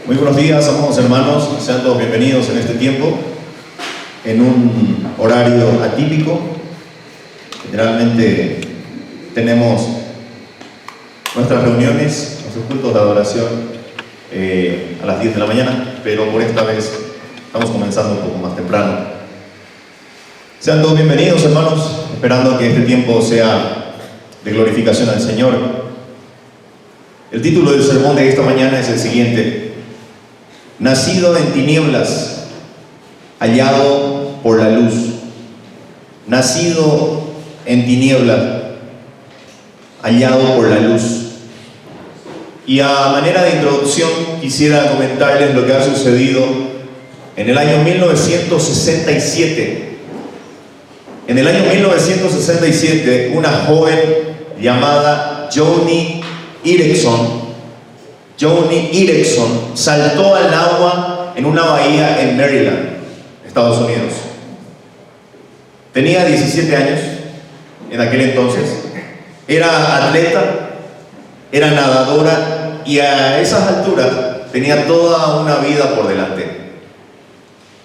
Muy buenos días, amados hermanos, sean todos bienvenidos en este tiempo, en un horario atípico. Generalmente tenemos nuestras reuniones, nuestros cultos de adoración a las 10 de la mañana, pero por esta vez estamos comenzando un poco más temprano. Sean todos bienvenidos, hermanos, esperando que este tiempo sea de glorificación al Señor. El título del sermón de esta mañana es el siguiente: nacido en tinieblas, hallado por la luz. Nacido en tinieblas, hallado por la luz. Y a manera de introducción quisiera comentarles lo que ha sucedido en el año 1967. En el año 1967, una joven llamada Joni Eareckson saltó al agua en una bahía en Maryland, Estados Unidos. Tenía 17 años en aquel entonces, era atleta, era nadadora y a esas alturas tenía toda una vida por delante.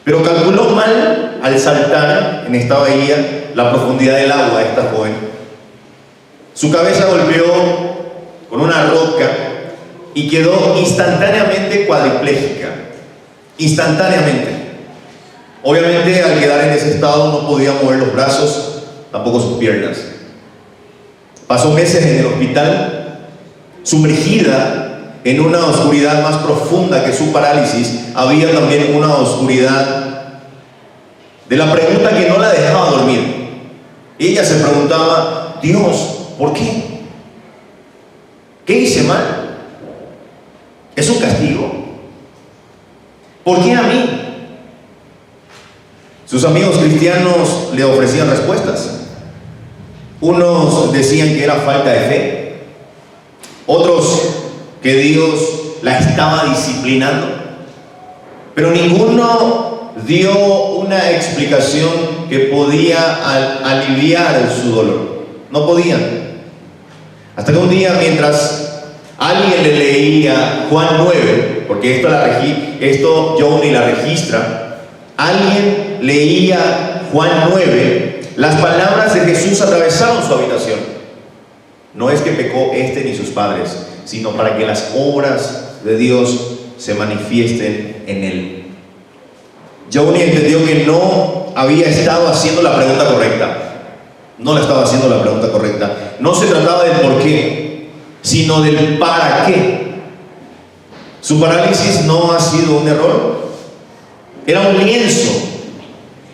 Pero calculó mal al saltar en esta bahía la profundidad del agua de esta joven. Su cabeza golpeó con una roca y quedó instantáneamente cuadripléjica. Instantáneamente. Obviamente, al quedar en ese estado no podía mover los brazos, tampoco sus piernas. Pasó meses en el hospital, sumergida en una oscuridad más profunda que su parálisis. Había también una oscuridad de la pregunta que no la dejaba dormir. Ella se preguntaba: Dios, ¿por qué? ¿Qué hice mal? ¿Es un castigo? ¿Por qué a mí? Sus amigos cristianos le ofrecían respuestas. Unos decían que era falta de fe, otros que Dios la estaba disciplinando, pero ninguno dio una explicación que podía aliviar su dolor. No podían. Hasta que un día, mientras alguien le leía Juan 9, porque esto Joni la registra, alguien leía Juan 9, las palabras de Jesús atravesaron su habitación. No es que pecó ni sus padres, sino para que las obras de Dios se manifiesten en él. Joni entendió que no había estado haciendo la pregunta correcta. No le estaba haciendo la pregunta correcta. No se trataba del por qué, sino del para qué. Su parálisis no ha sido un error, era un lienzo.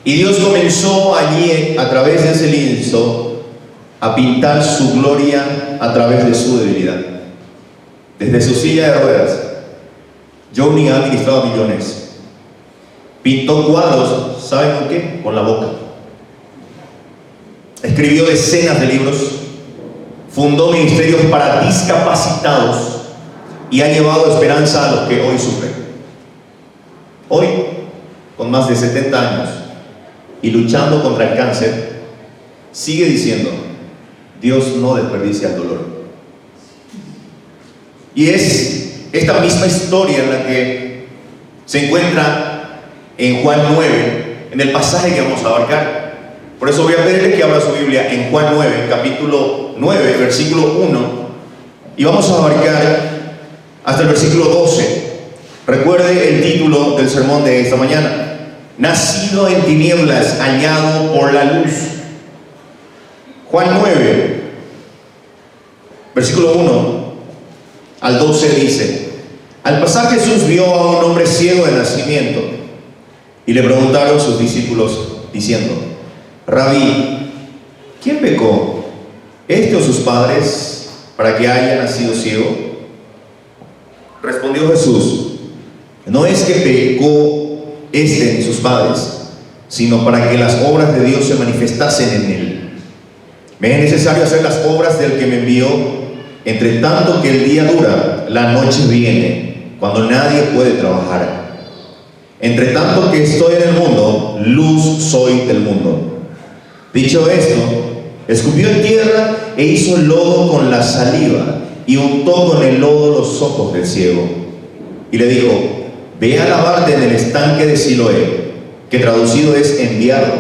Y Dios comenzó allí, a través de ese lienzo, a pintar su gloria a través de su debilidad. Desde su silla de ruedas, Joni ha administrado millones. Pintó cuadros, ¿saben con qué? Con la boca. Escribió decenas de libros, fundó ministerios para discapacitados y ha llevado esperanza a los que hoy sufren. Hoy, con más de 70 años y luchando contra el cáncer, sigue diciendo: Dios no desperdicia el dolor. Y es esta misma historia en la que se encuentra en Juan 9, en el pasaje que vamos a abarcar. Por eso voy a pedirle que abra su Biblia en Juan 9, capítulo 9, versículo 1, y vamos a abarcar hasta el versículo 12. Recuerde el título del sermón de esta mañana: nacido en tinieblas, hallado por la luz. Juan 9, versículo 1 al 12 dice: al pasar Jesús vio a un hombre ciego de nacimiento, y le preguntaron sus discípulos diciendo: Rabí, ¿quién pecó, este o sus padres, para que haya nacido ciego? Respondió Jesús: no es que pecó ni sus padres, sino para que las obras de Dios se manifestasen en él. Me es necesario hacer las obras del que me envió. Entre tanto que el día dura, la noche viene, cuando nadie puede trabajar. Entre tanto que estoy en el mundo, luz soy del mundo. Dicho esto, escupió en tierra e hizo lodo con la saliva y untó con el lodo los ojos del ciego. y le dijo: ve a lavarte en el estanque de Siloé, que traducido es enviado.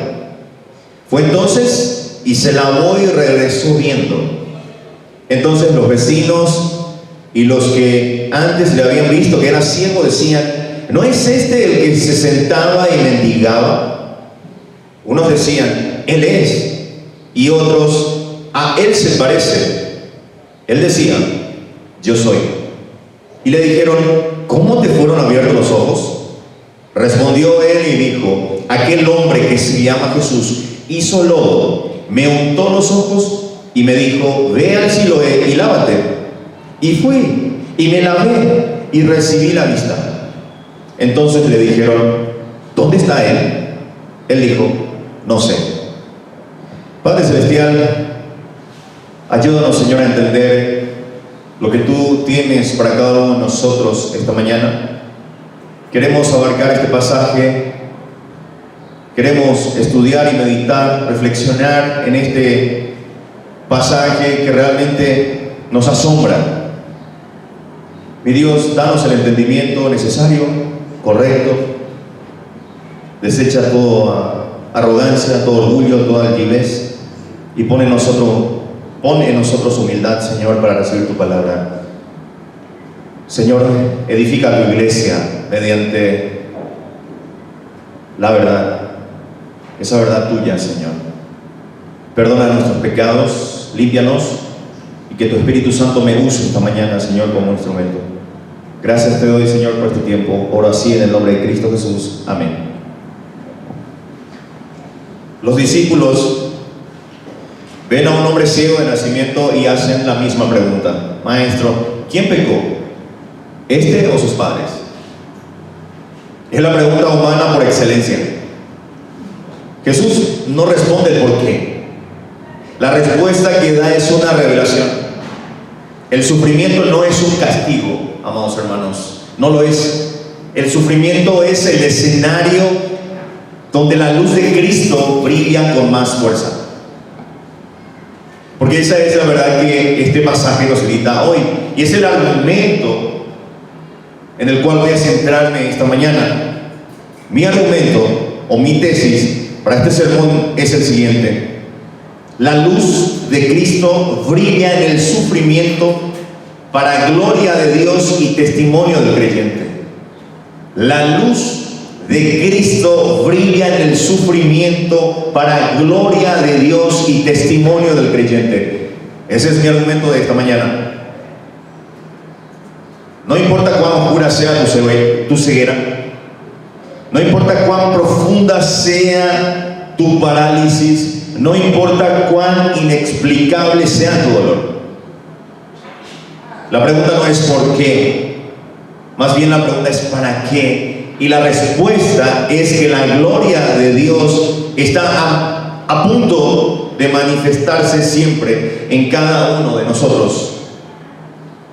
Fue entonces y se lavó y regresó viendo. Entonces los vecinos y los que antes le habían visto que era ciego decían: ¿no es este el que se sentaba y mendigaba? Unos decían: él es. Y otros: a él se parece. Él decía: yo soy. Y le dijeron: ¿cómo te fueron abiertos los ojos? Respondió él y dijo: aquel hombre que se llama Jesús hizo lodo, me untó los ojos y me dijo: ve al Siloé y lávate. Y fui y me lavé y recibí la vista. Entonces le dijeron: ¿dónde está él? Él dijo: no sé. Padre Celestial, ayúdanos, Señor, a entender lo que tú tienes para cada uno de nosotros esta mañana. Queremos abarcar este pasaje, queremos estudiar y meditar, reflexionar en este pasaje que realmente nos asombra. Mi Dios, danos el entendimiento necesario, correcto. Desecha toda arrogancia, todo orgullo, toda altivez, y pon en nosotros humildad, Señor, para recibir tu palabra. Señor, edifica tu iglesia mediante la verdad, esa verdad tuya, Señor. Perdona nuestros pecados, límpianos, y que tu Espíritu Santo me use esta mañana, Señor, como instrumento. Gracias te doy, Señor, por este tiempo. Oro así en el nombre de Cristo Jesús. Amén. Los discípulos ven a un hombre ciego de nacimiento y hacen la misma pregunta: Maestro, ¿quién pecó? ¿Este o sus padres? Es la pregunta humana por excelencia. Jesús no responde el por qué. La respuesta que da es una revelación. El sufrimiento no es un castigo, amados hermanos, no lo es. El sufrimiento es el escenario donde la luz de Cristo brilla con más fuerza. Porque esa es la verdad que este pasaje nos invita hoy, y es el argumento en el cual voy a centrarme esta mañana. Mi argumento o mi tesis para este sermón es el siguiente: la luz de Cristo brilla en el sufrimiento para gloria de Dios y testimonio del creyente. La luz de Cristo brilla en el sufrimiento para gloria de Dios y testimonio del creyente. Ese es mi argumento de esta mañana. No importa cuán oscura sea tu ceguera, no importa cuán profunda sea tu parálisis, no importa cuán inexplicable sea tu dolor. La pregunta no es por qué, más bien la pregunta es para qué. Y la respuesta es que la gloria de Dios está a punto de manifestarse siempre en cada uno de nosotros.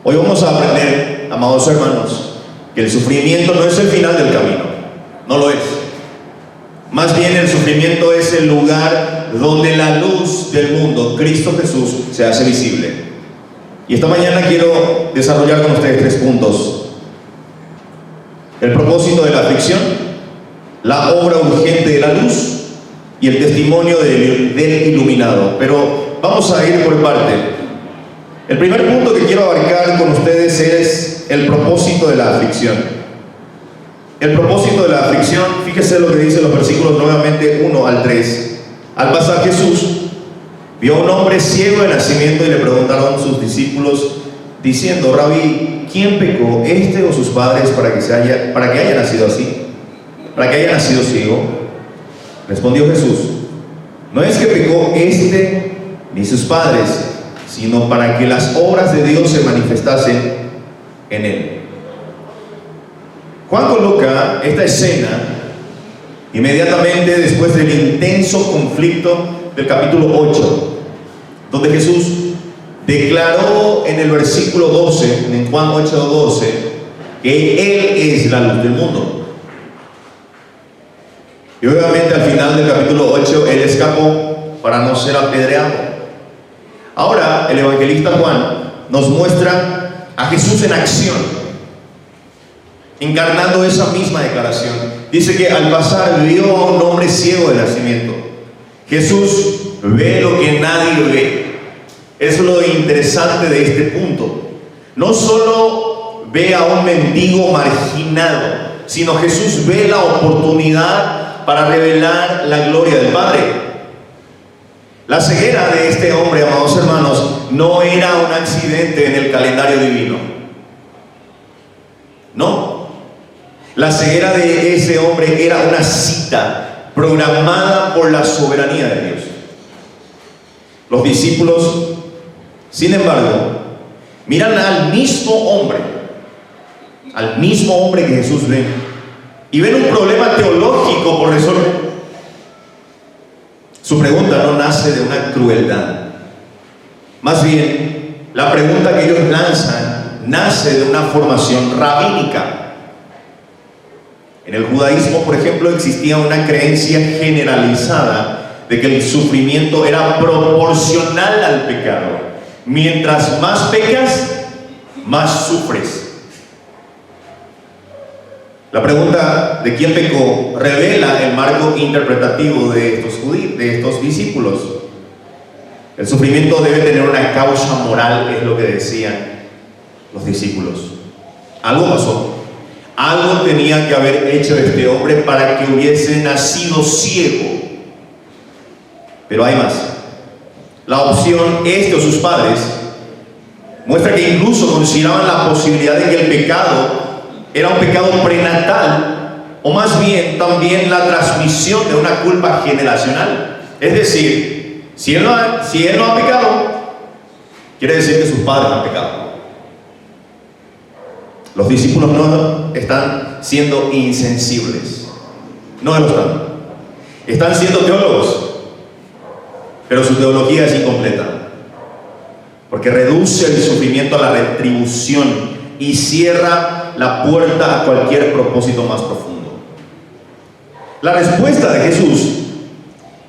Hoy vamos a aprender, amados hermanos, que el sufrimiento no es el final del camino, no lo es. Más bien el sufrimiento es el lugar donde la luz del mundo, Cristo Jesús, se hace visible. Y esta mañana quiero desarrollar con ustedes 3 puntos. El propósito de la aflicción, la obra urgente de la luz y el testimonio del iluminado. Pero vamos a ir por parte. El primer punto que quiero abarcar con ustedes es el propósito de la aflicción. El propósito de la aflicción, fíjese lo que dicen los versículos nuevamente 1 al 3. Al pasar Jesús vio a un hombre ciego de nacimiento y le preguntaron sus discípulos diciendo: Rabí, ¿quién pecó, este o sus padres, para que haya nacido así? ¿Para que haya nacido ciego? Respondió Jesús: no es que pecó este ni sus padres, sino para que las obras de Dios se manifestasen en él. Juan coloca esta escena inmediatamente después del intenso conflicto del capítulo 8, donde Jesús declaró en el versículo 12, en Juan 8:12, que Él es la luz del mundo. Y obviamente al final del capítulo 8 Él escapó para no ser apedreado. Ahora el evangelista Juan nos muestra a Jesús en acción. encarnando esa misma declaración. Dice que al pasar vio a un hombre ciego de nacimiento. Jesús ve lo que nadie ve. Es lo interesante de este punto. No solo ve a un mendigo marginado, sino Jesús ve la oportunidad para revelar la gloria del Padre. La ceguera de este hombre, amados hermanos, no era un accidente en el calendario divino. No. La ceguera de ese hombre era una cita programada por la soberanía de Dios. Los discípulos, sin embargo, miran al mismo hombre que Jesús ve, y ven un problema teológico por resolver. Su pregunta no nace de una crueldad. Más bien, la pregunta que ellos lanzan nace de una formación rabínica. En el judaísmo, por ejemplo, existía una creencia generalizada de que el sufrimiento era proporcional al pecado. Mientras más pecas, más sufres. La pregunta de quién pecó revela el marco interpretativo de estos discípulos. El sufrimiento debe tener una causa moral, es lo que decían los discípulos. Algo pasó. Algo tenía que haber hecho este hombre para que hubiese nacido ciego. Pero hay más. La opción o sus padres muestra que incluso consideraban la posibilidad de que el pecado era un pecado prenatal, o más bien también la transmisión de una culpa generacional. Es decir, si él no ha pecado, quiere decir que sus padres han pecado. Los discípulos no están siendo insensibles, no lo están. Están siendo teólogos, pero su teología es incompleta, porque reduce el sufrimiento a la retribución y cierra la puerta a cualquier propósito más profundo. La respuesta de Jesús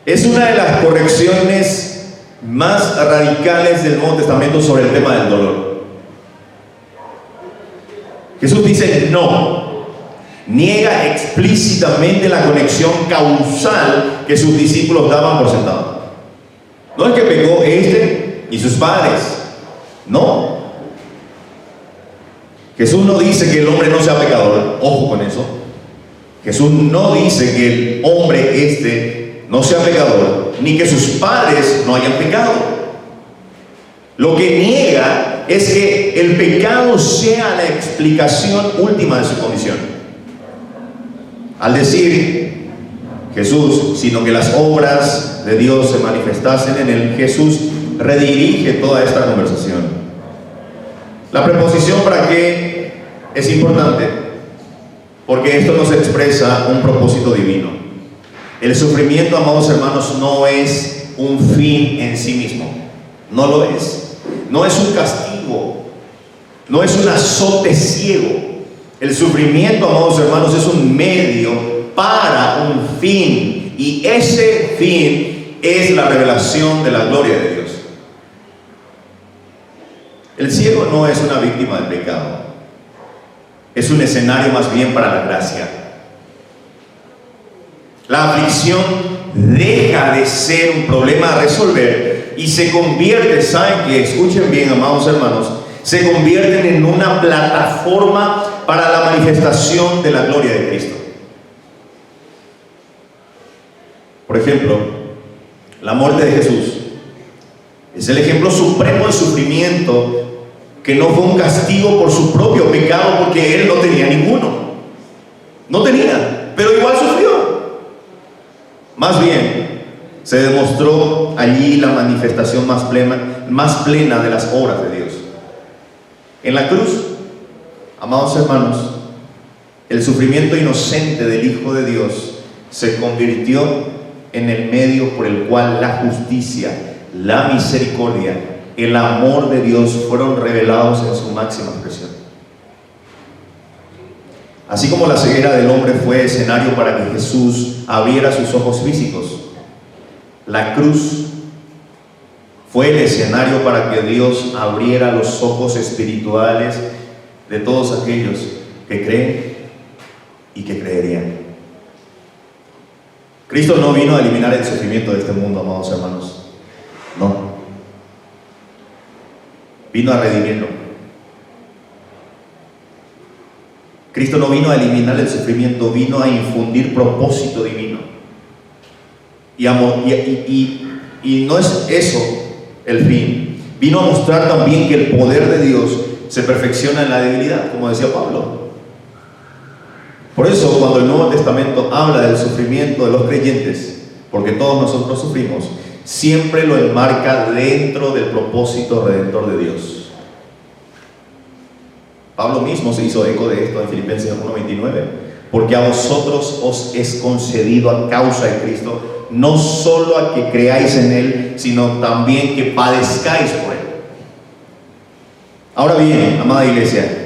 es una de las correcciones más radicales del Nuevo Testamento sobre el tema del dolor. Jesús dice no, niega explícitamente la conexión causal que sus discípulos daban por sentado. No es que pecó y sus padres, no. Jesús no dice que el hombre no sea pecador, ojo con eso. Jesús no dice que el hombre no sea pecador, ni que sus padres no hayan pecado. Lo que niega es que el pecado sea la explicación última de su condición. Al decir Jesús, sino que las obras de Dios se manifestasen en él, Jesús redirige toda esta conversación. La preposición ¿para qué? Es importante, porque esto nos expresa un propósito divino. El sufrimiento, amados hermanos, no es un fin en sí mismo. No lo es. No es un castigo. No es un azote ciego. El sufrimiento, amados hermanos, es un medio para un fin. Y ese fin es la revelación de la gloria de Dios. El ciego no es una víctima del pecado, es un escenario más bien para la gracia. La aflicción deja de ser un problema a resolver y se convierte, ¿saben qué? Escuchen bien, amados hermanos, se convierten en una plataforma para la manifestación de la gloria de Cristo. Por ejemplo, la muerte de Jesús es el ejemplo supremo de sufrimiento que no fue un castigo por su propio pecado, porque él no tenía ninguno. No tenía, pero igual sufrió. Más bien, se demostró allí la manifestación más plena de las obras de Dios. En la cruz, amados hermanos, el sufrimiento inocente del Hijo de Dios se convirtió en el medio por el cual la justicia, la misericordia, el amor de Dios fueron revelados en su máxima expresión. Así como la ceguera del hombre fue escenario para que Jesús abriera sus ojos físicos, la cruz fue el escenario para que Dios abriera los ojos espirituales de todos aquellos que creen y que creerían. Cristo no vino a eliminar el sufrimiento de este mundo, amados hermanos. No. Vino a redimirlo. Cristo no vino a eliminar el sufrimiento, vino a infundir propósito divino. Y no es eso el fin. Vino a mostrar también que el poder de Dios se perfecciona en la debilidad, como decía Pablo. Por eso, cuando el Nuevo Testamento habla del sufrimiento de los creyentes, porque todos nosotros sufrimos, siempre lo enmarca dentro del propósito redentor de Dios. Pablo mismo se hizo eco de esto en Filipenses 1:29, porque a vosotros os es concedido a causa de Cristo, no solo a que creáis en Él, sino también que padezcáis por Él. Ahora bien, amada iglesia,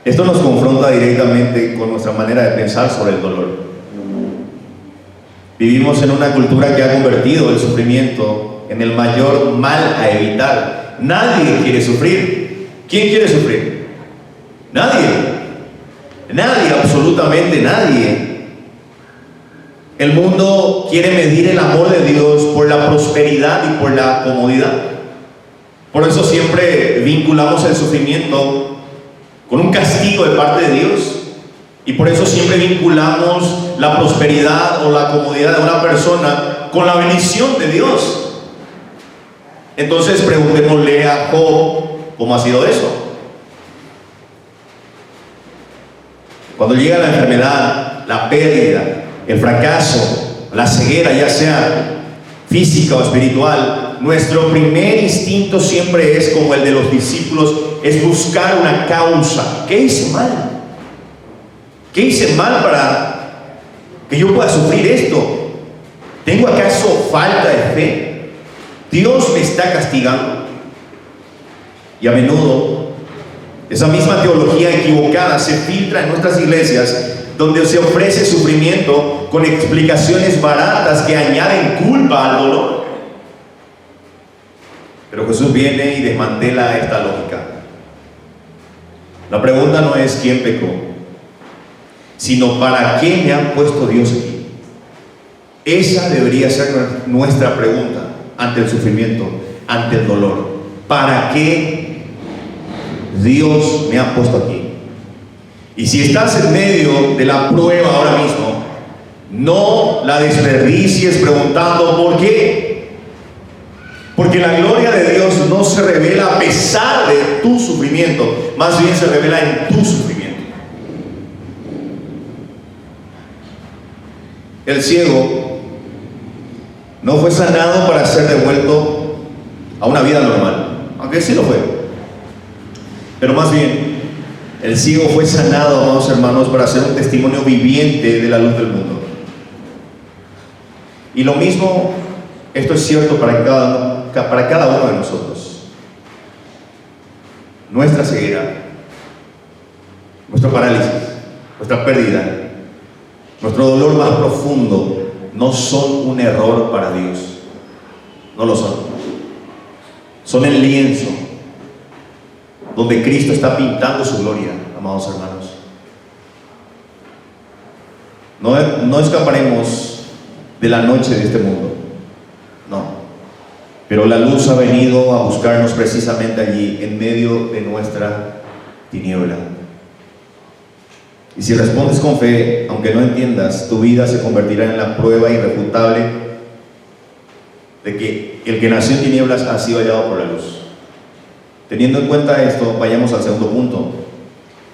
esto nos confronta directamente con nuestra manera de pensar sobre el dolor. Vivimos en una cultura que ha convertido el sufrimiento en el mayor mal a evitar. Nadie quiere sufrir. ¿Quién quiere sufrir? Nadie. Nadie, absolutamente nadie. El mundo quiere medir el amor de Dios por la prosperidad y por la comodidad. Por eso siempre vinculamos el sufrimiento con un castigo de parte de Dios. Y por eso siempre vinculamos la prosperidad o la comodidad de una persona con la bendición de Dios. Entonces preguntémosle a Job cómo ha sido eso. Cuando llega la enfermedad, la pérdida, el fracaso, la ceguera, ya sea física o espiritual, nuestro primer instinto siempre es como el de los discípulos, es buscar una causa. ¿Qué hice mal? ¿Qué hice mal para que yo pueda sufrir esto? ¿Tengo acaso falta de fe? ¿Dios me está castigando? Y a menudo esa misma teología equivocada se filtra en nuestras iglesias, donde se ofrece sufrimiento con explicaciones baratas que añaden culpa al dolor. Pero Jesús viene y desmantela esta lógica. La pregunta no es quién pecó, sino para qué me ha puesto Dios aquí. Esa debería ser nuestra pregunta ante el sufrimiento, ante el dolor. ¿Para qué Dios me ha puesto aquí? Y si estás en medio de la prueba ahora mismo, no la desperdicies preguntando ¿por qué? Porque la gloria de Dios no se revela a pesar de tu sufrimiento, más bien se revela en tu sufrimiento. El ciego no fue sanado para ser devuelto a una vida normal, aunque sí lo fue. Pero más bien, el ciego fue sanado, amados hermanos, para ser un testimonio viviente de la luz del mundo. Y lo mismo, esto es cierto para cada uno de nosotros. Nuestra ceguera, nuestro parálisis, nuestra pérdida, nuestro dolor más profundo no son un error para Dios. No lo son. Son el lienzo donde Cristo está pintando su gloria, amados hermanos. No escaparemos de la noche de este mundo. No. Pero la luz ha venido a buscarnos precisamente allí, en medio de nuestra tiniebla. Y si respondes con fe, aunque no entiendas, tu vida se convertirá en la prueba irrefutable de que el que nació en tinieblas ha sido hallado por la luz. Teniendo en cuenta esto, vayamos al segundo punto: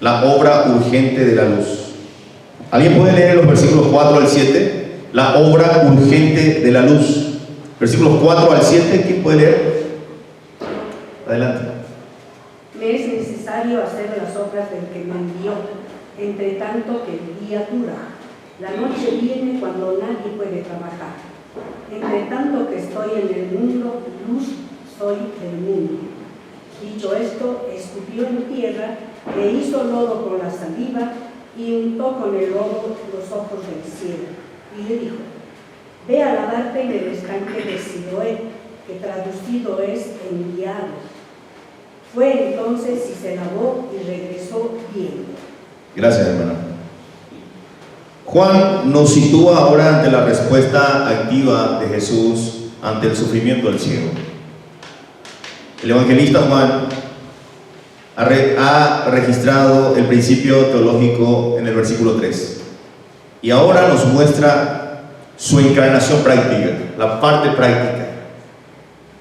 la obra urgente de la luz. ¿Alguien puede leer los versículos 4 al 7? La obra urgente de la luz. Versículos 4 al 7, ¿quién puede leer? Adelante. Me es necesario hacer las obras del que me envió, entre tanto que el día dura. La noche viene cuando nadie puede trabajar. Entre tanto que estoy en el mundo, luz soy del mundo. Dicho esto, escupió en tierra, le hizo lodo con la saliva y untó con el lodo los ojos del cielo. Y le dijo: ve a lavarte en el estanque de Siloé, que traducido es enviado. Fue entonces y se lavó y regresó bien. Gracias, hermano. Juan nos sitúa ahora ante la respuesta activa de Jesús ante el sufrimiento del ciego. El evangelista Juan ha registrado el principio teológico en el versículo 3 y ahora nos muestra su encarnación práctica, la parte práctica.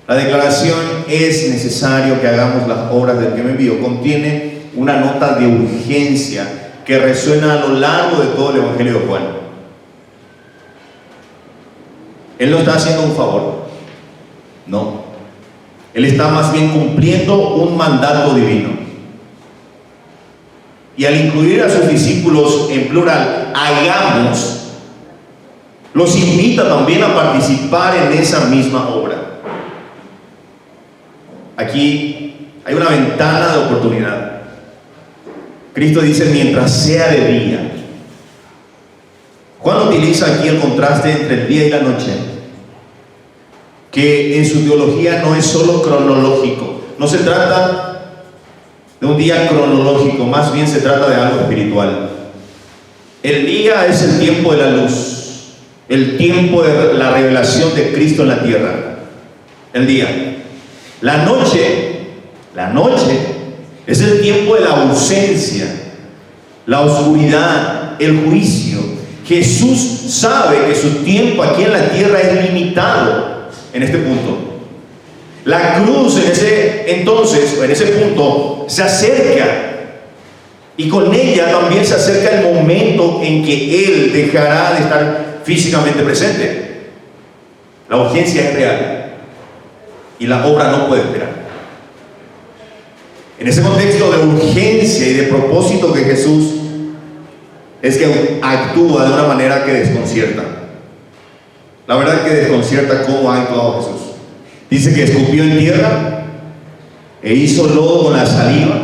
La declaración "es necesario que hagamos las obras del que me envió" contiene una nota de urgencia que resuena a lo largo de todo el evangelio de Juan. Él no está haciendo un favor, no. Él está más bien cumpliendo un mandato divino. Y al incluir a sus discípulos en plural, hagamos, los invita también a participar en esa misma obra. Aquí hay una ventana de oportunidad. Cristo dice mientras sea de día. Juan utiliza aquí el contraste entre el día y la noche, que en su teología no es solo cronológico. No se trata de un día cronológico, más bien se trata de algo espiritual. El día es el tiempo de la luz, el tiempo de la revelación de Cristo en la tierra. El día. La noche es el tiempo de la ausencia, la oscuridad, el juicio. Jesús sabe que su tiempo aquí en la tierra es limitado en este punto. La cruz en ese punto se acerca, y con ella también se acerca el momento en que Él dejará de estar físicamente presente. La urgencia es real y la obra no puede esperar. En ese contexto de urgencia y de propósito que Jesús es que actúa de una manera que desconcierta. La verdad que desconcierta cómo ha actuado Jesús. Dice que escupió en tierra e hizo lodo con la saliva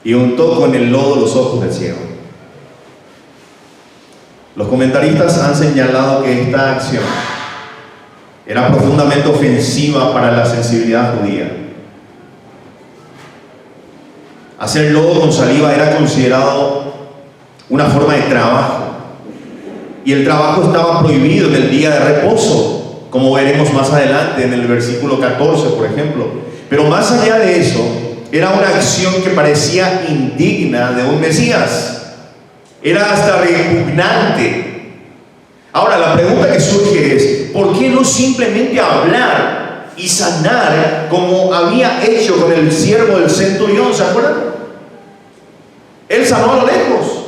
y untó con el lodo los ojos del ciego. Los comentaristas han señalado que esta acción era profundamente ofensiva para la sensibilidad judía. Hacer lodo con saliva era considerado una forma de trabajo, y el trabajo estaba prohibido en el día de reposo, como veremos más adelante en el versículo 14, por ejemplo. Pero más allá de eso, era una acción que parecía indigna de un Mesías, era hasta repugnante. Ahora la pregunta que surge es: ¿por qué no simplemente hablar y sanar como había hecho con el siervo del centurión? ¿Se acuerdan? Él sanó a lo lejos.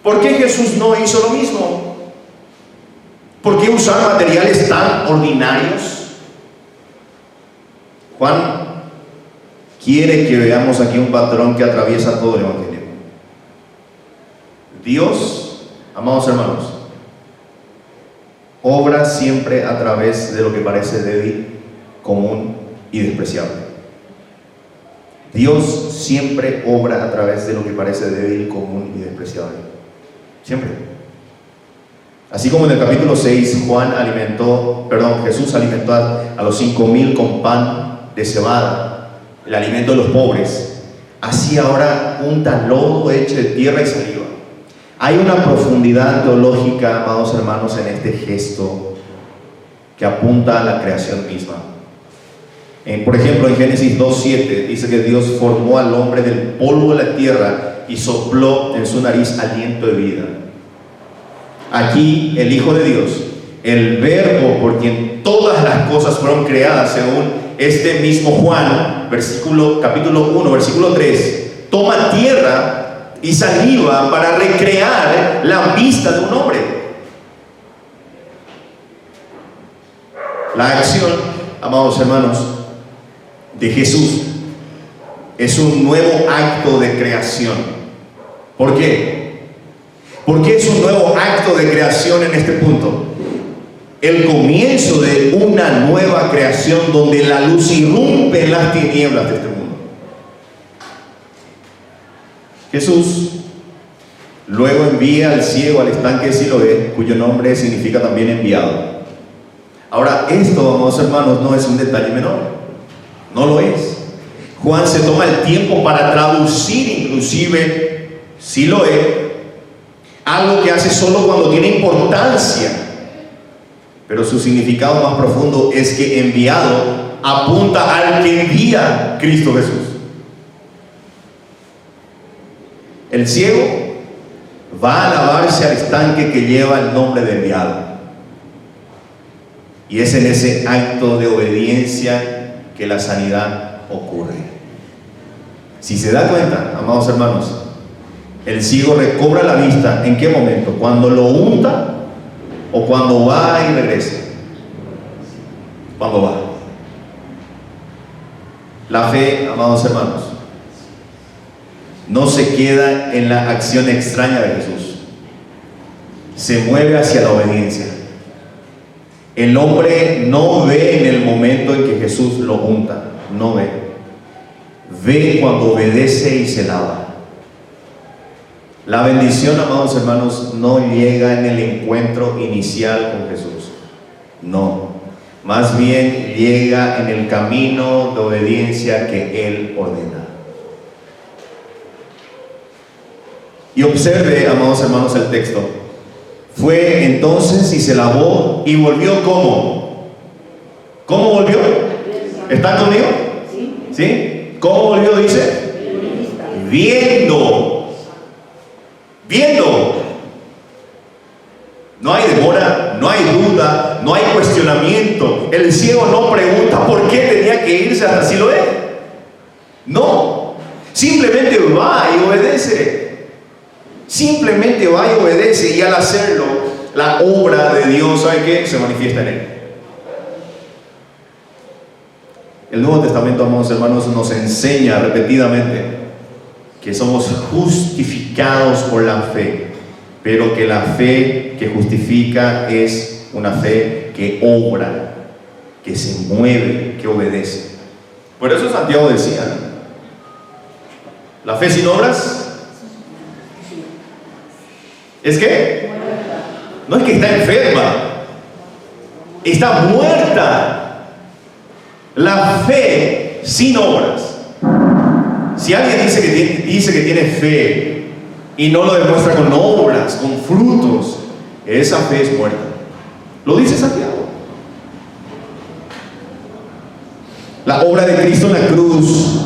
¿Por qué Jesús no hizo lo mismo? ¿Por qué usar materiales tan ordinarios? Juan quiere que veamos aquí un patrón que atraviesa todo el evangelio. Dios, amados hermanos, obra siempre a través de lo que parece débil, común y despreciable. Dios siempre obra a través de lo que parece débil, común y despreciable. Siempre. Así como en el capítulo 6 Jesús alimentó a los 5,000 con pan de cebada, el alimento de los pobres, así ahora unta lodo hecho de tierra y saliva. Hay una profundidad teológica, amados hermanos, en este gesto que apunta a la creación misma. Por ejemplo, en Génesis 2:7 dice que Dios formó al hombre del polvo de la tierra y sopló en su nariz aliento de vida. Aquí el Hijo de Dios, el Verbo por quien todas las cosas fueron creadas, según este mismo Juan, capítulo 1, versículo 3, toma tierra y saliva para recrear la vista de un hombre. La acción, amados hermanos, de Jesús es un nuevo acto de creación. ¿Por qué? ¿Por qué es un nuevo acto de creación en este punto? El comienzo de una nueva creación donde la luz irrumpe en las tinieblas de este mundo. Jesús luego envía al ciego al estanque de Siloé, cuyo nombre significa también enviado. Ahora, esto, amados hermanos, no es un detalle menor. No lo es. Juan se toma el tiempo para traducir inclusive Siloé, algo que hace solo cuando tiene importancia, pero su significado más profundo es que enviado apunta al que envía Cristo Jesús. El ciego va a lavarse al estanque que lleva el nombre de enviado, y es en ese acto de obediencia que la sanidad ocurre. Si se da cuenta, amados hermanos, el ciego recobra la vista. ¿En qué momento? ¿Cuando lo unta o cuando va y regresa? Cuando va. La fe, amados hermanos, no se queda en la acción extraña de Jesús, se mueve hacia la obediencia. El hombre no ve en el momento en que Jesús lo unta, no ve. Ve cuando obedece y se lava. La bendición, amados hermanos, no llega en el encuentro inicial con Jesús, no, más bien llega en el camino de obediencia que Él ordena. Y observe, amados hermanos, el texto. Fue entonces y se lavó y volvió ¿cómo? ¿Cómo volvió? ¿Están conmigo? ¿Sí? ¿Cómo volvió? Dice viendo. No hay demora, no hay duda, no hay cuestionamiento. El ciego no pregunta por qué tenía que irse hasta Siloé. No, simplemente va y obedece. Simplemente va y obedece, y al hacerlo, la obra de Dios, ¿sabe qué? Se manifiesta en él. El Nuevo Testamento, amados hermanos, nos enseña repetidamente que somos justificados por la fe, pero que la fe que justifica es una fe que obra, que se mueve, que obedece. Por eso Santiago decía, la fe sin obras es que no es que está enferma, está muerta. La fe sin obras. Si alguien dice que tiene fe y no lo demuestra con obras, con frutos, esa fe es muerta. Lo dice Santiago. La obra de Cristo en la cruz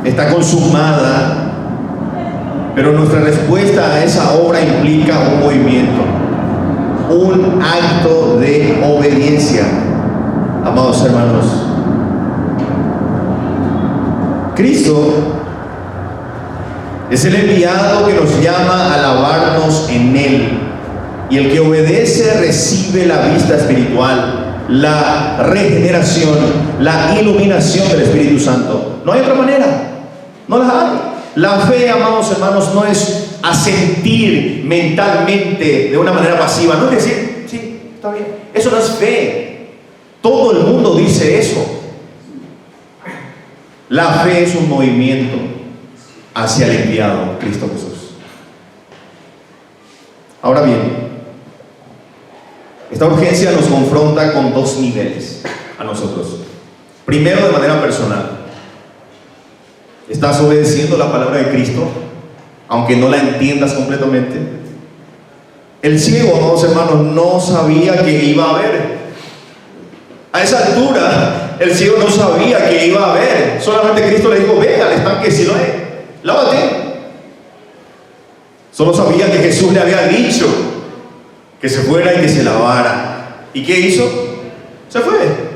está consumada, pero nuestra respuesta a esa obra implica un movimiento, un acto de obediencia. Amados hermanos, Cristo es el enviado que nos llama a lavarnos en Él, y el que obedece recibe la vista espiritual, la regeneración, la iluminación del Espíritu Santo. No hay otra manera, no la hay. La fe, amados hermanos, no es asentir mentalmente de una manera pasiva, no es decir, sí, está bien. Eso no es fe. Todo el mundo dice eso. La fe es un movimiento hacia el enviado, Cristo Jesús. Ahora bien, esta urgencia nos confronta con dos niveles a nosotros. Primero, de manera personal. ¿Estás obedeciendo la palabra de Cristo, aunque no la entiendas completamente? El ciego, amados hermanos, no sabía que iba a ver. A esa altura, el ciego no sabía que iba a ver. Solamente Cristo le dijo, ve al estanque de Siloé, lávate. Solo sabía que Jesús le había dicho que se fuera y que se lavara. ¿Y qué hizo? Se fue.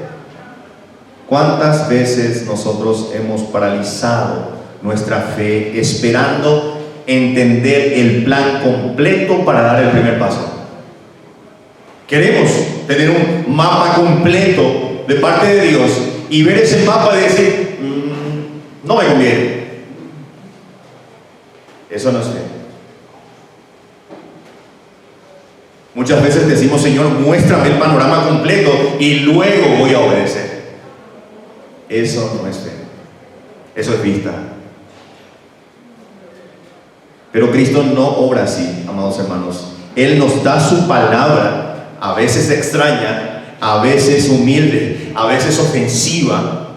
¿Cuántas veces nosotros hemos paralizado nuestra fe esperando entender el plan completo para dar el primer paso? Queremos tener un mapa completo de parte de Dios y ver ese mapa y decir, no me conviene. Eso no es fe. Muchas veces decimos, Señor, muéstrame el panorama completo y luego voy a obedecer. Eso no es fe. Eso es vista. Pero Cristo no obra así, amados hermanos. Él nos da su palabra, a veces extraña, a veces humilde, a veces ofensiva,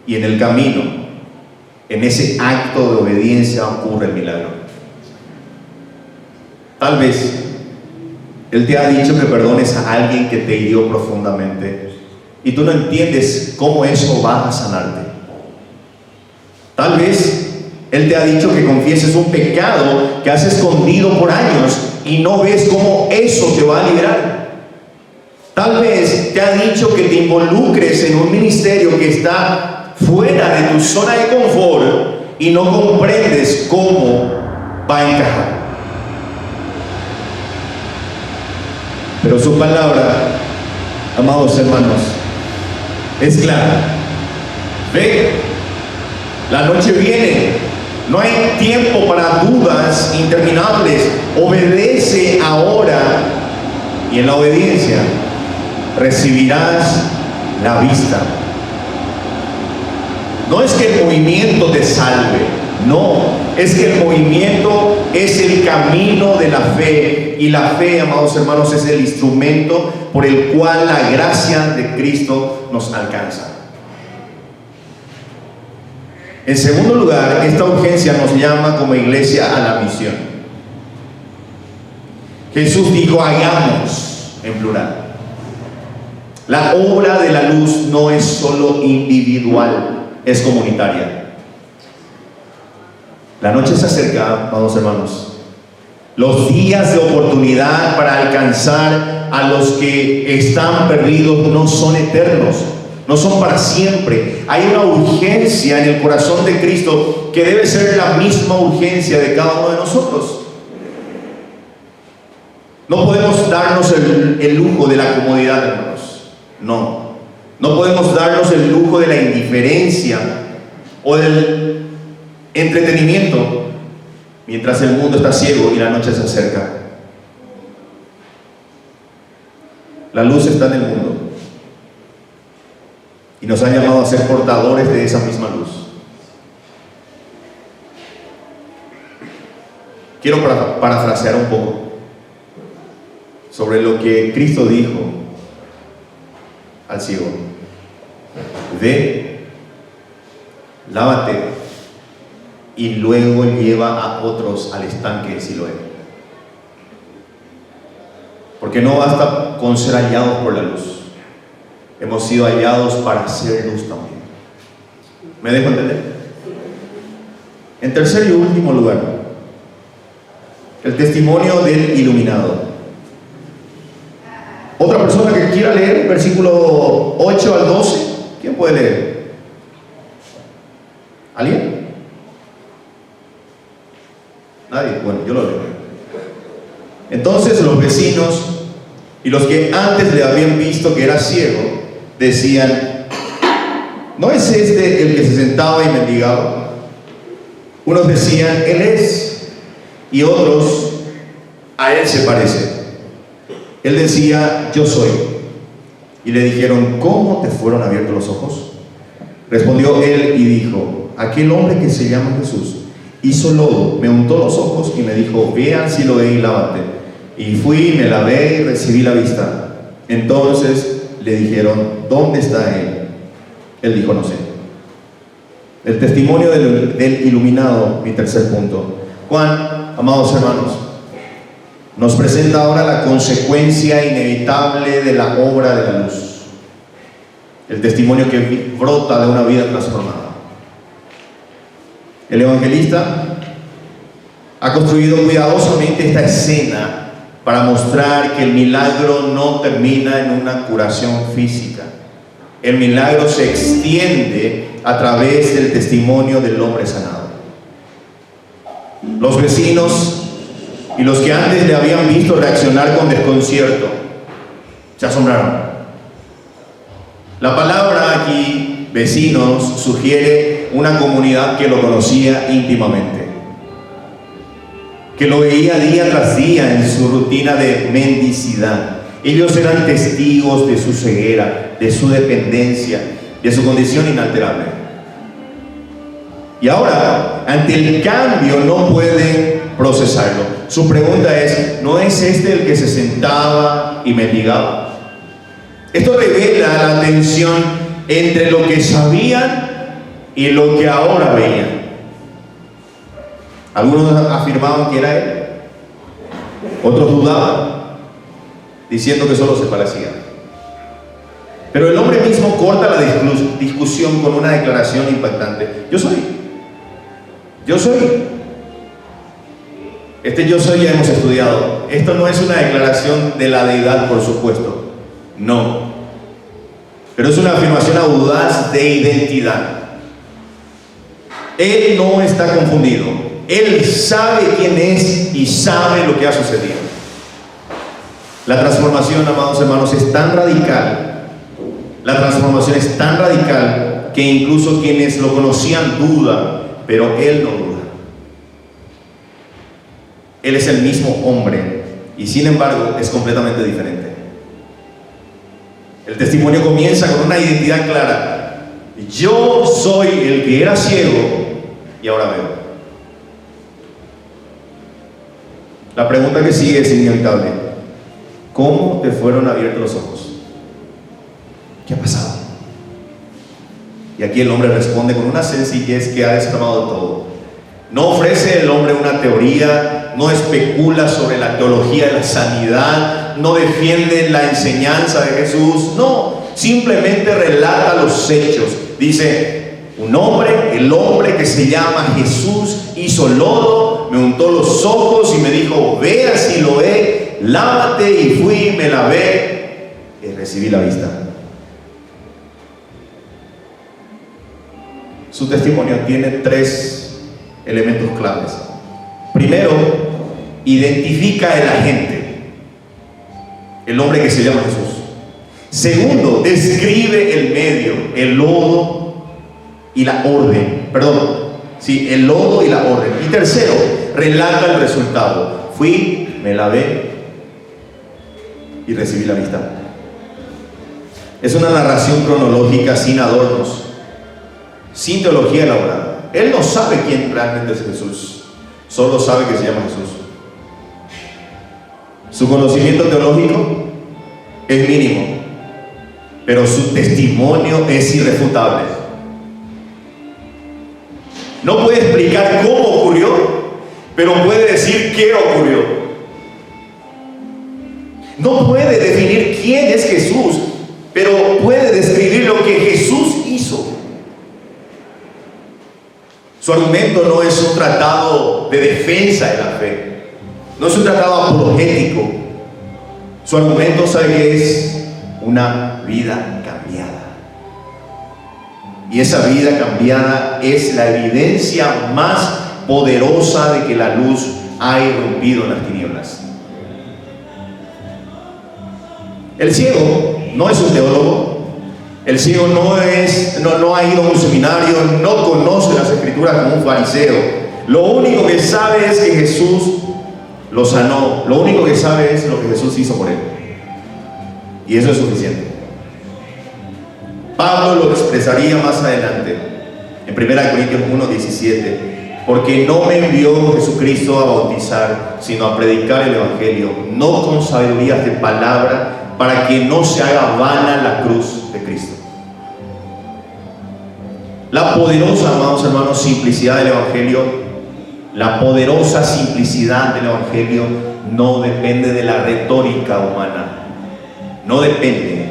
y en el camino en ese acto de obediencia ocurre el milagro. Tal vez Él te ha dicho que perdones a alguien que te hirió profundamente y tú no entiendes cómo eso va a sanarte. Tal vez Él te ha dicho que confieses un pecado que has escondido por años y no ves cómo eso te va a liberar. Tal vez te ha dicho que te involucres en un ministerio que está fuera de tu zona de confort y no comprendes cómo va a encajar. Pero su palabra, amados hermanos, es clara. Ve, la noche viene. No hay tiempo para dudas interminables. Obedece ahora y en la obediencia recibirás la vista. No es que el movimiento te salve, no, es que el movimiento es el camino de la fe, y la fe, amados hermanos, es el instrumento por el cual la gracia de Cristo nos alcanza. En segundo lugar, esta urgencia nos llama como iglesia a la misión. Jesús dijo: hagamos, en plural. La obra de la luz no es solo individual, es comunitaria. La noche se acerca, amados hermanos. Los días de oportunidad para alcanzar a los que están perdidos no son eternos, no son para siempre. Hay una urgencia en el corazón de Cristo que debe ser la misma urgencia de cada uno de nosotros. No podemos darnos el lujo de la comodidad, hermanos. No podemos darnos el lujo de la indiferencia o del entretenimiento mientras el mundo está ciego y la noche se acerca. La luz está en el mundo y nos ha llamado a ser portadores de esa misma luz. Quiero parafrasear un poco sobre lo que Cristo dijo al ciego: ve, lávate y luego lleva a otros al estanque de Siloé. Porque no basta con ser hallados por la luz, hemos sido hallados para hacer luz también. ¿Me dejo entender? En tercer y último lugar, el testimonio del iluminado. Otra persona que quiera leer versículo 8 al 12, ¿quién puede leer? ¿Alguien? Nadie. Bueno, yo lo leo. Entonces los vecinos y los que antes le habían visto que era ciego decían: ¿no es este el que se sentaba y mendigaba? Unos decían: él es, y otros: a él se parece. Él decía: yo soy. Y le dijeron: ¿cómo te fueron abiertos los ojos? Respondió él y dijo: aquel hombre que se llama Jesús hizo lodo, me untó los ojos y me dijo: ve al Siloé y lávate. Y fui, me lavé y recibí la vista. Entonces le dijeron: ¿dónde está él? Él dijo: no sé. El testimonio del iluminado, mi tercer punto. Juan, amados hermanos, nos presenta ahora la consecuencia inevitable de la obra de la luz. El testimonio que brota de una vida transformada. El evangelista ha construido cuidadosamente esta escena para mostrar que el milagro no termina en una curación física. El milagro se extiende a través del testimonio del hombre sanado. Los vecinos y los que antes le habían visto reaccionar con desconcierto se asombraron. La palabra aquí, vecinos, sugiere una comunidad que lo conocía íntimamente, que lo veía día tras día en su rutina de mendicidad. Ellos eran testigos de su ceguera, de su dependencia, de su condición inalterable. Y ahora, ante el cambio, no pueden procesarlo. Su pregunta es: ¿no es este el que se sentaba y mendigaba? Esto revela la tensión entre lo que sabían y lo que ahora veían. Algunos afirmaban que era él, otros dudaban, diciendo que solo se parecía. Pero el hombre mismo corta la discusión con una declaración impactante: yo soy. Este yo soy ya hemos estudiado. Esto no es una declaración de la deidad, por supuesto, no, pero es una afirmación audaz de identidad. Él no está confundido, él sabe quién es y sabe lo que ha sucedido. La transformación, amados hermanos, es tan radical. La transformación es tan radical que incluso quienes lo conocían dudan, pero él no duda. Él es el mismo hombre y sin embargo es completamente diferente. El testimonio comienza con una identidad clara: yo soy el que era ciego y ahora veo. La pregunta que sigue es inevitable: ¿cómo te fueron abiertos los ojos? ¿Qué ha pasado? Y aquí el hombre responde con una sencillez que ha desarmado todo. No ofrece el hombre una teoría, no especula sobre la teología de la sanidad, no defiende la enseñanza de Jesús, no, simplemente relata los hechos. Dice: un hombre, el hombre que se llama Jesús, hizo lodo, me untó los ojos y me dijo: ve a Siloé, lávate, y fui, me lavé y recibí la vista. Su testimonio tiene 3 elementos claves. Primero, identifica el agente, el hombre que se llama Jesús. Segundo, describe el medio, el lodo y la orden. El lodo y la orden. Y tercero, relata el resultado: fui, me lavé y recibí la vista. Es una narración cronológica sin adornos, sin teología elaborada. Él no sabe quién realmente es Jesús, solo sabe que se llama Jesús. Su conocimiento teológico es mínimo, pero su testimonio es irrefutable. No puede explicar cómo ocurrió, pero puede decir qué ocurrió. No puede definir quién es Jesús, pero puede describir lo que Jesús hizo. Su argumento no es un tratado de defensa de la fe, no es un tratado apologético. Su argumento, ¿sabe qué es? Una vida cambiada. Y esa vida cambiada es la evidencia más poderosa de que la luz ha irrumpido en las tinieblas. El ciego no es un teólogo. El ciego no ha ido a un seminario, no conoce las escrituras como un fariseo. Lo único que sabe es que Jesús lo sanó. Lo único que sabe es lo que Jesús hizo por él. Y eso es suficiente. Pablo lo expresaría más adelante en 1 Corintios 1:17: porque no me envió Jesucristo a bautizar, sino a predicar el evangelio, no con sabidurías de palabra, para que no se haga vana la cruz de Cristo. La poderosa, amados hermanos, simplicidad del evangelio, la poderosa simplicidad del evangelio no depende de la retórica humana. No depende.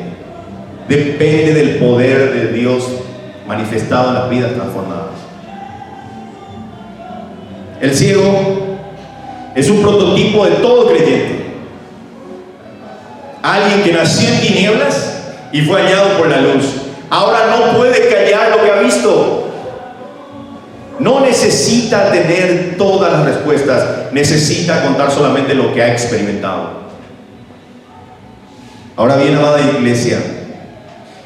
Depende del poder de Dios manifestado en las vidas transformadas. El ciego es un prototipo de todo creyente. Alguien que nació en tinieblas y fue hallado por la luz. Ahora no puede callar lo que ha visto. No necesita tener todas las respuestas, necesita contar solamente lo que ha experimentado. Ahora bien, amada iglesia,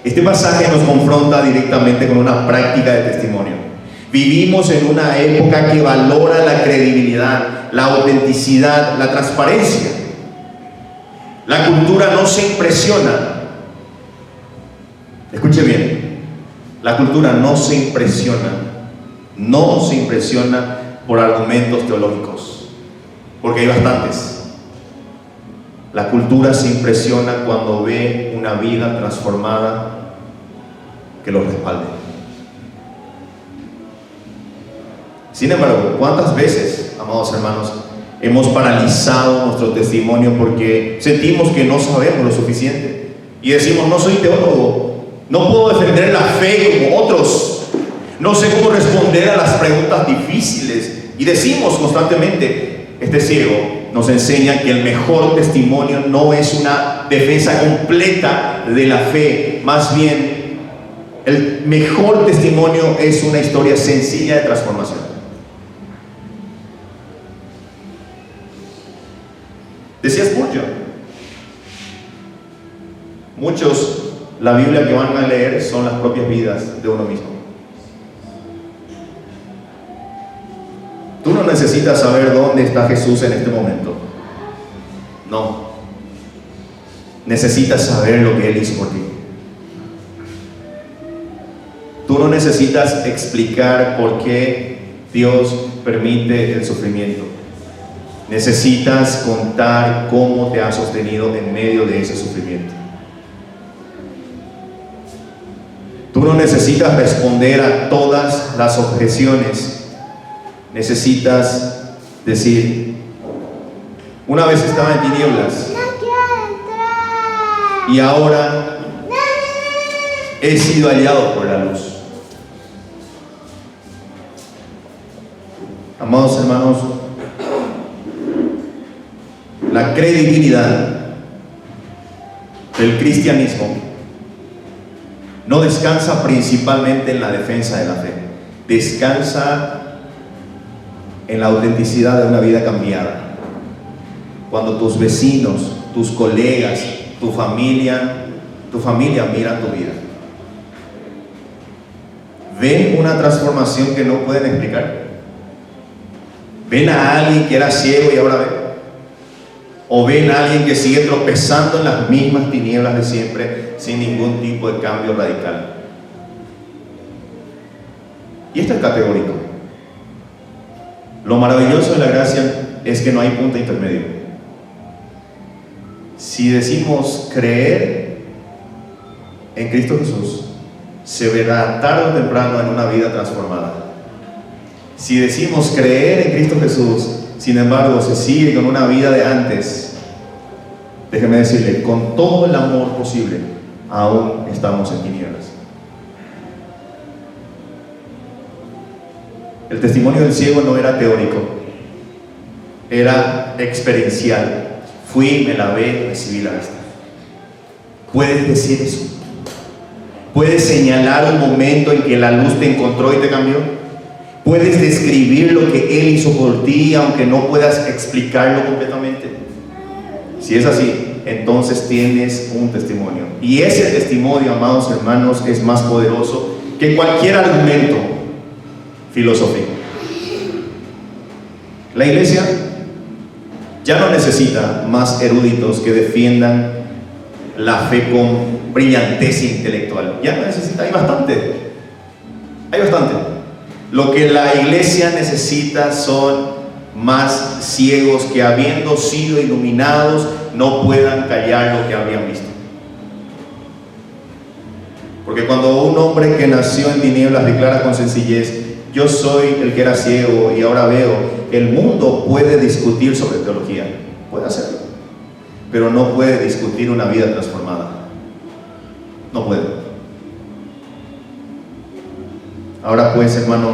este pasaje nos confronta directamente con una práctica de testimonio. Vivimos en una época que valora la credibilidad, la autenticidad, la transparencia. La cultura no se impresiona. Escuche bien, la cultura no se impresiona por argumentos teológicos, porque hay bastantes. La cultura se impresiona cuando ve una vida transformada que lo respalde. Sin embargo, ¿cuántas veces, amados hermanos, hemos paralizado nuestro testimonio porque sentimos que no sabemos lo suficiente? Y decimos, no soy teólogo, no puedo defender la fe como otros, no sé cómo responder a las preguntas difíciles. Y decimos constantemente, este ciego nos enseña que el mejor testimonio no es una defensa completa de la fe, más bien el mejor testimonio es una historia sencilla de transformación. Decía Spurgeon, muchos, la Biblia que van a leer son las propias vidas de uno mismo. Tú no necesitas saber dónde está Jesús en este momento. No. Necesitas saber lo que Él hizo por ti. Tú no necesitas explicar por qué Dios permite el sufrimiento. Necesitas contar cómo te ha sostenido en medio de ese sufrimiento. Tú no necesitas responder a todas las objeciones. Necesitas decir, una vez estaba en tinieblas y ahora he sido hallado por la luz. Amados hermanos, la credibilidad del cristianismo no descansa principalmente en la defensa de la fe, descansa en la autenticidad de una vida cambiada. Cuando tus vecinos, tus colegas, tu familia miran tu vida, ven una transformación que no pueden explicar. Ven a alguien que era ciego y ahora ve, o ven a alguien que sigue tropezando en las mismas tinieblas de siempre sin ningún tipo de cambio radical. Y esto es categórico. Lo maravilloso de la gracia es que no hay punto intermedio. Si decimos creer en Cristo Jesús, se verá tarde o temprano en una vida transformada. Si decimos creer en Cristo Jesús, sin embargo, se sigue con una vida de antes, déjeme decirle, con todo el amor posible, aún estamos en tinieblas. El testimonio del ciego no era teórico, era experiencial. Fui, me lavé, recibí la vista. Puedes decir eso. Puedes señalar un momento en que la luz te encontró y te cambió. Puedes describir lo que Él hizo por ti, aunque no puedas explicarlo completamente. Si es así, entonces tienes un testimonio. Y ese testimonio, amados hermanos, es más poderoso que cualquier argumento filosófico. La iglesia ya no necesita más eruditos que defiendan la fe con brillantez intelectual. Ya no necesita, hay bastante. Lo que la iglesia necesita son más ciegos que, habiendo sido iluminados, no puedan callar lo que habían visto. Porque cuando un hombre que nació en tinieblas declara con sencillez: yo soy el que era ciego y ahora veo, el mundo puede discutir sobre teología, puede hacerlo, pero no puede discutir una vida transformada. No puede. Ahora pues, hermano,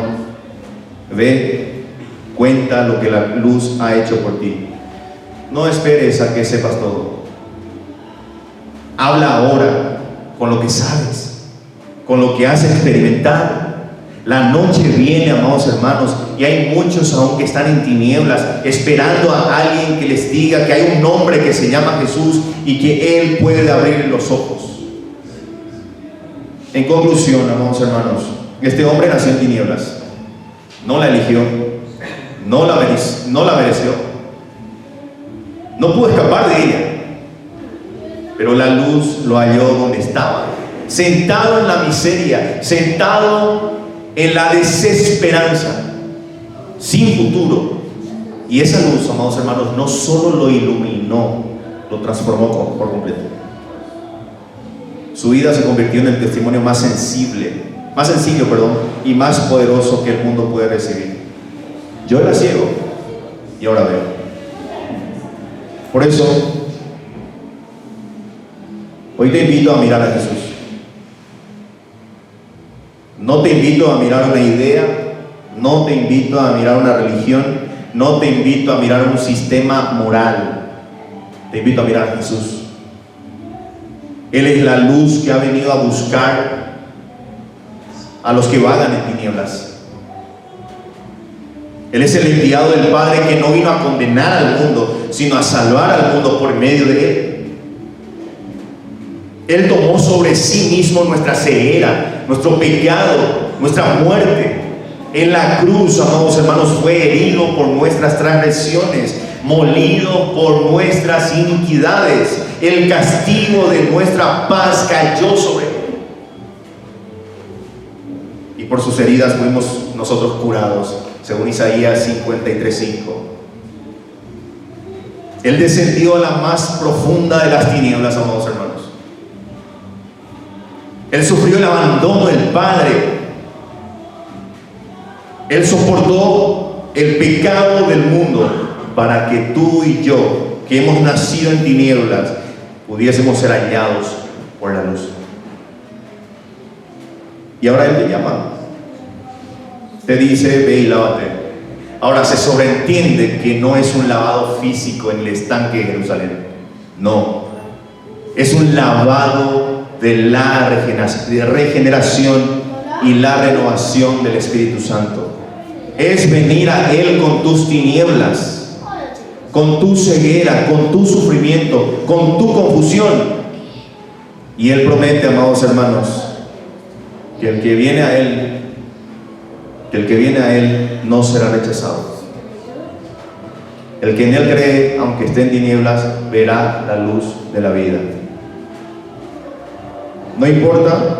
ve, cuenta lo que la luz ha hecho por ti. No esperes a que sepas todo. Habla ahora con lo que sabes, con lo que has experimentado. La noche viene, amados hermanos, y hay muchos aún que están en tinieblas, esperando a alguien que les diga que hay un nombre que se llama Jesús y que Él puede abrir los ojos. En conclusión, amados hermanos, este hombre nació en tinieblas, no la eligió, no la mereció, no pudo escapar de ella, pero la luz lo halló donde estaba, sentado en la miseria, sentado en la desesperanza, sin futuro. Y esa luz, amados hermanos, no solo lo iluminó, lo transformó por completo. Su vida se convirtió en el testimonio más sencillo, y más poderoso que el mundo puede recibir. Yo era ciego y ahora veo. Por eso, hoy te invito a mirar a Jesús. No te invito a mirar una idea, no te invito a mirar una religión, no te invito a mirar un sistema moral. Te invito a mirar a Jesús. Él es la luz que ha venido a buscar a los que vagan en tinieblas. Él es el enviado del Padre que no vino a condenar al mundo, sino a salvar al mundo por medio de Él. Él tomó sobre sí mismo nuestra ceguera, nuestro pecado, nuestra muerte. En la cruz, amados hermanos, fue herido por nuestras transgresiones, molido por nuestras iniquidades. El castigo de nuestra paz cayó sobre Él. Y por sus heridas fuimos nosotros curados, según Isaías 53:5. Él descendió a la más profunda de las tinieblas, amados hermanos. Él sufrió el abandono del Padre. Él soportó el pecado del mundo para que tú y yo, que hemos nacido en tinieblas, pudiésemos ser hallados por la luz. Y ahora Él te llama. Te dice, ve y lávate. Ahora se sobreentiende que no es un lavado físico en el estanque de Jerusalén. No. Es un lavado de la regeneración y la renovación del Espíritu Santo. Es venir a Él con tus tinieblas, con tu ceguera, con tu sufrimiento, con tu confusión. Y Él promete, amados hermanos, que el que viene a Él no será rechazado. El que en Él cree, aunque esté en tinieblas, verá la luz de la vida. No importa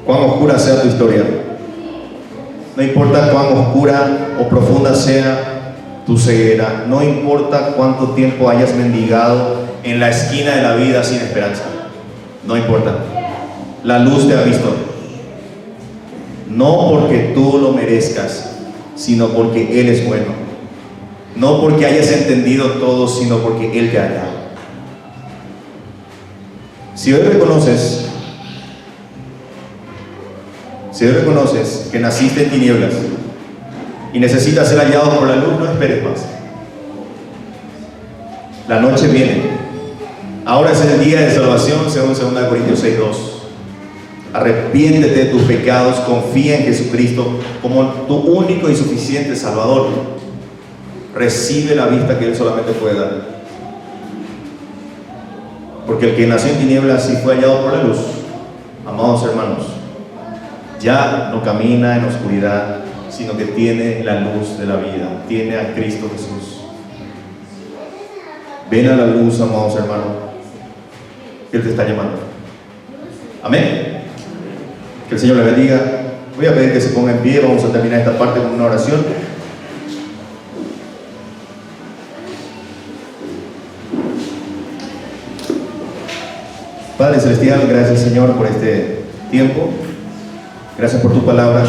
cuán oscura sea tu historia, no importa cuán oscura o profunda sea tu ceguera, no importa cuánto tiempo hayas mendigado en la esquina de la vida sin esperanza, no importa. La luz te ha visto. No porque tú lo merezcas, sino porque Él es bueno. No porque hayas entendido todo, sino porque Él te ha dado. Si hoy reconoces que naciste en tinieblas y necesitas ser hallado por la luz, no esperes más. La noche viene. Ahora es el día de salvación, según 2 Corintios 6:2. Arrepiéntete de tus pecados, confía en Jesucristo como tu único y suficiente Salvador. Recibe la vista que Él solamente puede dar. Porque el que nació en tinieblas y fue hallado por la luz, amados hermanos, ya no camina en oscuridad, sino que tiene la luz de la vida, tiene a Cristo Jesús. Ven a la luz, amados hermanos, Él te está llamando. Amén. Que el Señor le bendiga. Voy a pedir que se ponga en pie. Vamos a terminar esta parte con una oración. Padre Celestial, gracias Señor por este tiempo. Gracias por tu palabra.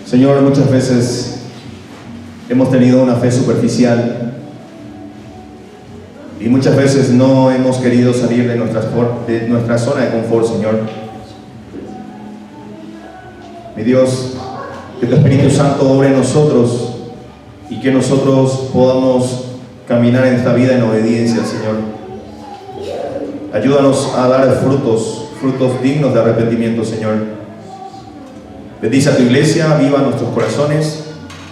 Señor, muchas veces hemos tenido una fe superficial y muchas veces no hemos querido salir de nuestra zona de confort, Señor. Mi Dios, que tu Espíritu Santo obre en nosotros y que nosotros podamos caminar en esta vida en obediencia, Señor. Ayúdanos a dar frutos dignos de arrepentimiento, Señor. Bendice a tu iglesia, aviva nuestros corazones.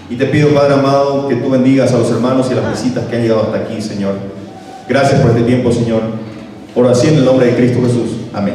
Y te pido, Padre amado, que tú bendigas a los hermanos y a las visitas que han llegado hasta aquí, Señor. Gracias por este tiempo, Señor. Por así en el nombre de Cristo Jesús. Amén.